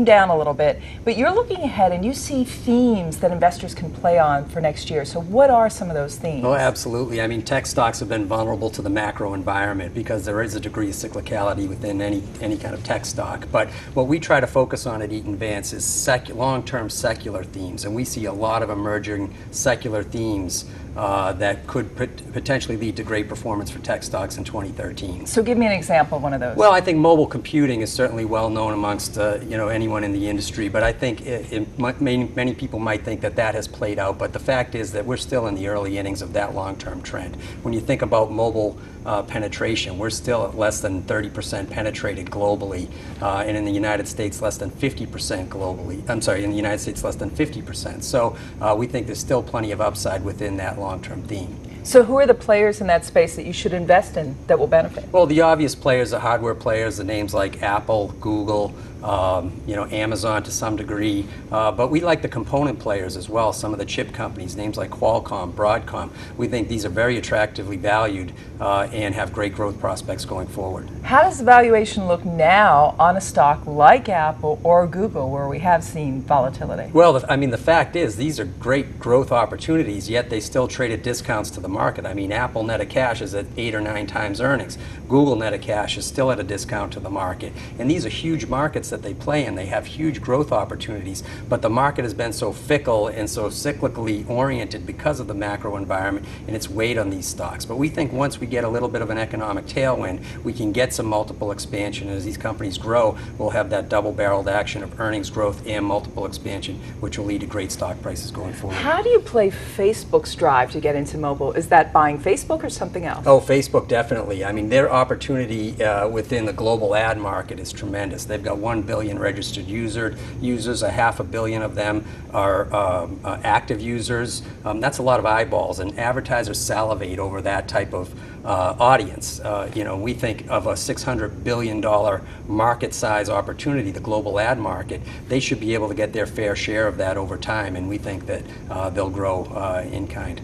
down a little bit, but you're looking ahead and you see themes that investors can play on for next year. So what are some of those themes? Oh, absolutely. I mean, tech stocks have been vulnerable to the macro environment because there is a degree of cyclicality within any kind of tech stock. But what we try to focus on at Eaton Vance is long-term secular themes, and we see a lot of emerging secular themes that could potentially lead to great performance for tech stocks in 2013. So give me an example of one of those. Well, I think mobile computing is certainly well known amongst anyone in the industry, but I think many people might think that that has played out, but the fact is that we're still in the early innings of that long-term trend. When you think about mobile penetration, we're still at less than 30% penetrated globally, and in the United States less than 50% globally. I'm sorry, in the United States less than 50%. So we think there's still plenty of upside within that long-term theme. So who are the players in that space that you should invest in that will benefit? Well, the obvious players, the hardware players, the names like Apple, Google, Amazon to some degree, but we like the component players as well, some of the chip companies, names like Qualcomm, Broadcom. We think these are very attractively valued and have great growth prospects going forward. How does the valuation look now on a stock like Apple or Google, where we have seen volatility? Well, I mean, the fact is these are great growth opportunities, yet they still trade at discounts to the market. I mean, Apple net of cash is at 8 or 9 times earnings. Google net of cash is still at a discount to the market. And these are huge markets that they play in. They have huge growth opportunities, but the market has been so fickle and so cyclically oriented because of the macro environment and its weight on these stocks. But we think once we get a little bit of an economic tailwind, we can get some multiple expansion. As these companies grow, we'll have that double-barreled action of earnings growth and multiple expansion, which will lead to great stock prices going forward. How do you play Facebook's drive to get into mobile? Is that buying Facebook or something else? Oh, Facebook definitely. I mean, their opportunity within the global ad market is tremendous. They've got 1 billion registered users, a half a billion of them are active users. That's a lot of eyeballs, and advertisers salivate over that type of audience. We think of a $600 billion market size opportunity, the global ad market. They should be able to get their fair share of that over time, and we think that they'll grow in kind.